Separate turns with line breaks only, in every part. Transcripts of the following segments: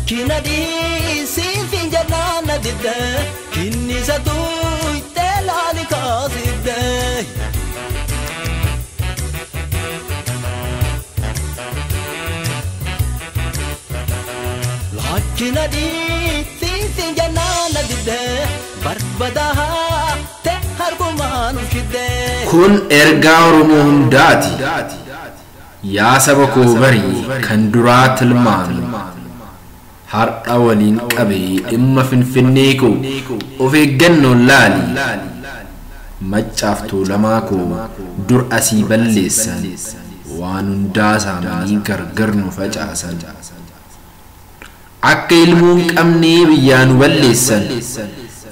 Kina di sifin janana didde kinni satu telani kasidde Kina di sifin janana didde barbadaha te harguman kidde
kun erga oromo hundati ya sabako bari kan durat ilman har awalin qabe imma finfinneko ofeegganno laali macaaftu lamako dur asi balleessan waan hundaa saamanii gargarnu facaasan akka ilmuun qabnee biyyaan balleessan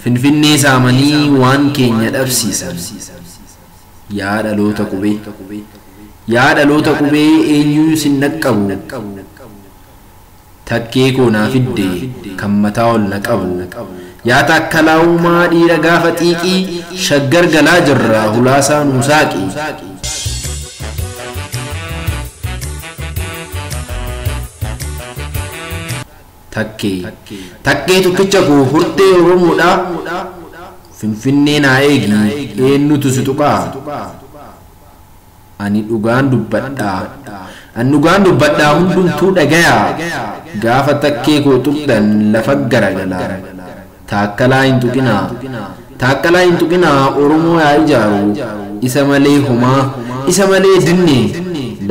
finfinnee saamanii waan keenya dhabsiisan yaa dhaloota qubee eenyu sin naqqabu takkee na fidde kan mataa ol naqabu yaa takkalaawumaa dhiira gaafa xiiqii shaggar galaa jirra hulaasaa nuusaaqi takkee tokkicha koo hurtee oromoodha finfinnee naa eegi eenyutu si tuqaa ani dhugaan dubbadhaa hundumtuu dhagaya gaafa takkee koo tuqdan lafa garagala taakkalaa hin tuqinaa oromoo yaa ijaaru isa malee humaa isa malee dinne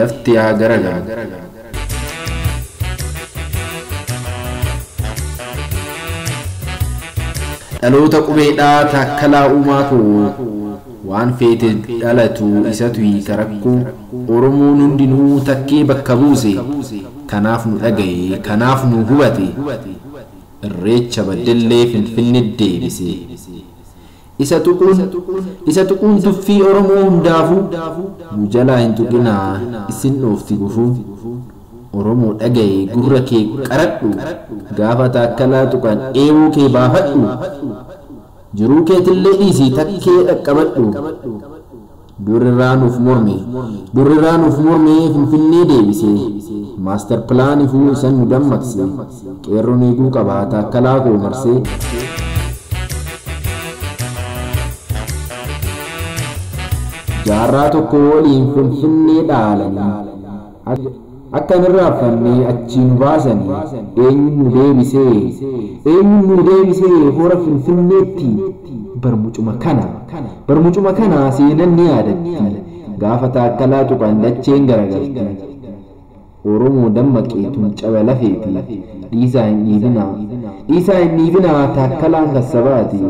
lafti yaa garagala dhaloota qubeedhaa taakkalaa uumaa koo waan feete dhalatu isatu hiikarakku oromoon hundinuu takkee bakka buuse kanaaf nu dhagaye kanaaf nu hubate irreecha baddellee finfinne deebise isa tuquun tuffii oromoo hundaafu nu jalaa hin tuqinaa isin dhoofti gufu oromoo dhagaye gurra kee qaradhu gaafa taakkalaa tuqan eeboo kee baafadhu jiruu keetillee dhiisii takkee dhaqqabadhu durriraanuuf morme finfinnee deebise maaster pilaanii fuu isan nu dammaqse qeerroon eeguu qaba taakkalaa koo marsee jaarraa tokko waliin finfinnee dhaalanii akka nirraafannee achiin baasanii eenyuun nu deebisee hora finfinneetti barmucuma kana seenan ni yaadatti gaafa taakkalaa tuqan dacheen garagalti oromoo dammaqeetuun caba lafeeti dhiisaa hin dhiibinaa taakkalaan kassabaati